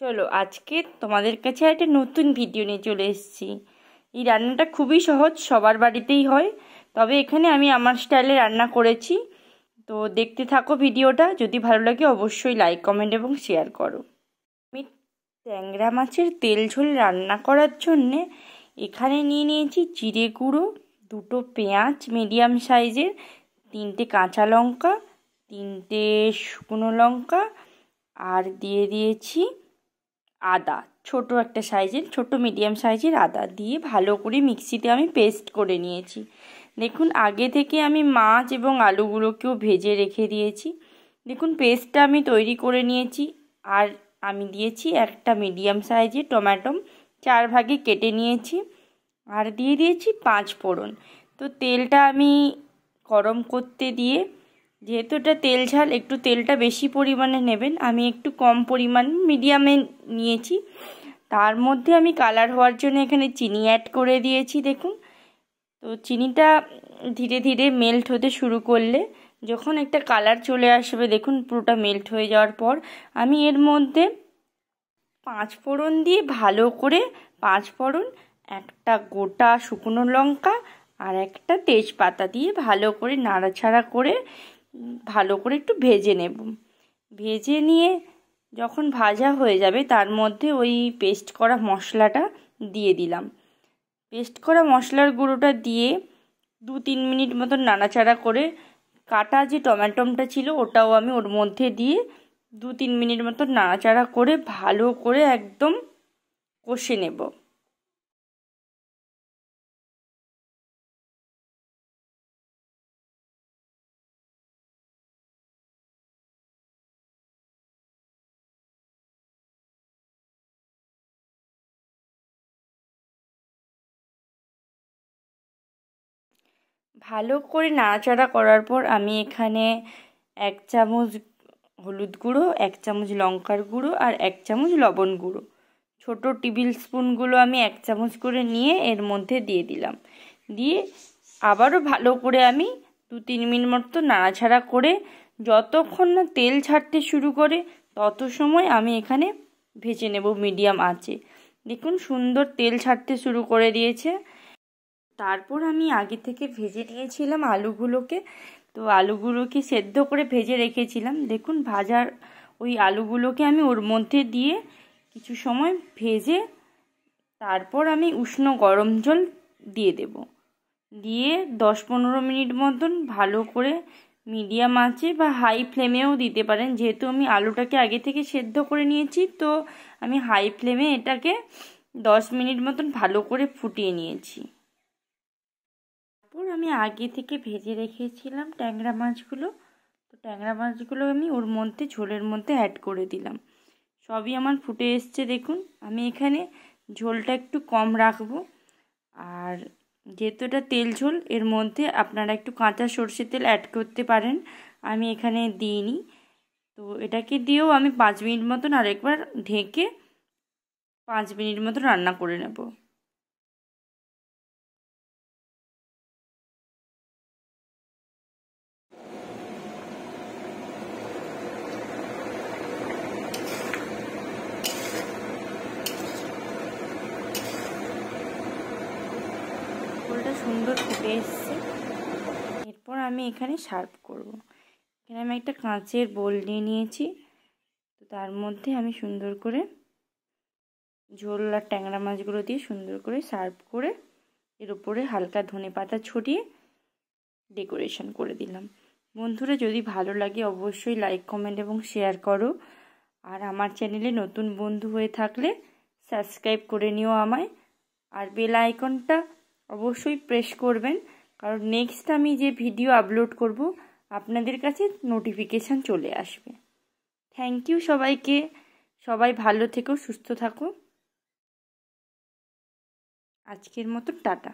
চলো আজকে তোমাদের কাছে একটা নতুন ভিডিও নিয়ে চলে এসেছি। এই রান্নাটা খুবই সহজ, সবার বাড়িতেই হয়, তবে এখানে আমি আমার স্টাইলে রান্না করেছি। তো দেখতে থাকো ভিডিওটা, যদি ভালো লাগে অবশ্যই লাইক কমেন্ট এবং শেয়ার করো। আমি ট্যাংরা মাছের তেল ঝোল রান্না করার জন্যে এখানে নিয়ে নিয়েছি জিরে গুঁড়ো, দুটো পেঁয়াজ মিডিয়াম সাইজের, তিনটে কাঁচা লঙ্কা, তিনটে শুকনো লঙ্কা, আর দিয়ে দিয়েছি আদা, ছোট একটা সাইজের, ছোট মিডিয়াম সাইজের আদা দিয়ে ভালো করে মিক্সিতে আমি পেস্ট করে নিয়েছি। দেখুন আগে থেকে আমি মাছ এবং আলুগুলোকেও ভেজে রেখে দিয়েছি। দেখুন পেস্টটা আমি তৈরি করে নিয়েছি। আর আমি দিয়েছি একটা মিডিয়াম সাইজের টমেটো, 4 ভাগে কেটে নিয়েছি। আর দিয়ে দিয়েছি 5 ফোড়ন। তো তেলটা আমি গরম করতে দিয়ে, যেহেতু এটা তেল ঝাল, একটু তেলটা বেশি পরিমাণে নেবেন, আমি একটু কম পরিমাণ মিডিয়ামে নিয়েছি। তার মধ্যে আমি কালার হওয়ার জন্য এখানে চিনি অ্যাড করে দিয়েছি। দেখুন, তো চিনিটা ধীরে ধীরে মেল্ট হতে শুরু করলে, যখন একটা কালার চলে আসবে, দেখুন পুরোটা মেল্ট হয়ে যাওয়ার পর আমি এর মধ্যে 5 ফোড়ন দিয়ে ভালো করে, 5 ফোড়ন, একটা গোটা শুকনো লঙ্কা আর একটা তেজপাতা দিয়ে ভালো করে নাড়াচাড়া করে ভালো করে একটু ভেজে নেব। ভেজে নিয়ে যখন ভাজা হয়ে যাবে, তার মধ্যে ওই পেস্ট করা মশলাটা দিয়ে দিলাম। পেস্ট করা মশলার গুঁড়োটা দিয়ে 2-3 মিনিট মতো নাড়াচাড়া করে, কাটা যে টমেটোটা ছিল ওটাও আমি ওর মধ্যে দিয়ে 2-3 মিনিট মতো নাড়াচাড়া করে ভালো করে একদম কষে নেব। ভালো করে নাড়াচাড়া করার পর আমি এখানে 1 চামচ হলুদ গুঁড়ো, 1 চামচ লঙ্কার গুঁড়ো আর 1 চামচ লবণ গুঁড়ো, ছোটো টেবিল স্পুনগুলো আমি 1 চামচ করে নিয়ে এর মধ্যে দিয়ে দিলাম। দিয়ে আবারও ভালো করে আমি 2-3 মিনিট মতো নাড়াচাড়া করে, যতক্ষণ না তেল ছাড়তে শুরু করে তত সময় আমি এখানে ভেজে নেব মিডিয়াম আঁচে। দেখুন সুন্দর তেল ছাড়তে শুরু করে দিয়েছে। তারপর আমি আগে থেকে ভেজে নিয়েছিলাম আলুগুলোকে। তো আলুগুলোকে সেদ্ধ করে ভেজে রেখেছিলাম। দেখুন ভাজার ওই আলুগুলোকে আমি ওর মধ্যে দিয়ে কিছু সময় ভেজে, তারপর আমি উষ্ণ গরম জল দিয়ে দেব। দিয়ে 10-15 মিনিট মতন ভালো করে মিডিয়াম আঁচে বা হাই ফ্লেমেও দিতে পারেন, যেহেতু আমি আলুটাকে আগে থেকে সেদ্ধ করে নিয়েছি, তো আমি হাই ফ্লেমে এটাকে 10 মিনিট মতন ভালো করে ফুটিয়ে নিয়েছি। তারপর আমি আগে থেকে ভেজে রেখেছিলাম ট্যাংরা মাছগুলো। তো ট্যাংরা মাছগুলো আমি ওর মধ্যে, ঝোলের মধ্যে অ্যাড করে দিলাম। সবই আমার ফুটে এসছে। দেখুন আমি এখানে ঝোলটা একটু কম রাখবো। আর যেহেতু এটা তেল ঝোল, এর মধ্যে আপনারা একটু কাঁচা সর্ষের তেল অ্যাড করতে পারেন, আমি এখানে দিইনি। তো এটাকে দিয়েও আমি 5 মিনিট মতন আরেকবার ঢেকে 5 মিনিট মতো রান্না করে নেব। ঝোলটা সুন্দর ফুটে এসছে। এরপর আমি এখানে সার্ভ করব। এখানে আমি একটা কাঁচের বোল নিয়ে নিয়েছি। তো তার মধ্যে আমি সুন্দর করে ঝোল আর ট্যাংরা মাছগুলো দিয়ে সুন্দর করে সার্ভ করে, এর উপরে হালকা ধনেপাতা ছড়িয়ে ডেকোরেশন করে দিলাম। বন্ধুরা, যদি ভালো লাগে অবশ্যই লাইক কমেন্ট এবং শেয়ার করো। আর আমার চ্যানেলে নতুন বন্ধু হয়ে থাকলে সাবস্ক্রাইব করে নিও আমায়। আর বেল আইকনটা অবশ্যই প্রেস করবেন, কারণ নেক্সট আমি যে ভিডিও আপলোড করব আপনাদের কাছে নোটিফিকেশান চলে আসবে। থ্যাংক ইউ সবাইকে। সবাই ভালো থেকো, সুস্থ থাকো। আজকের মতো টাটা।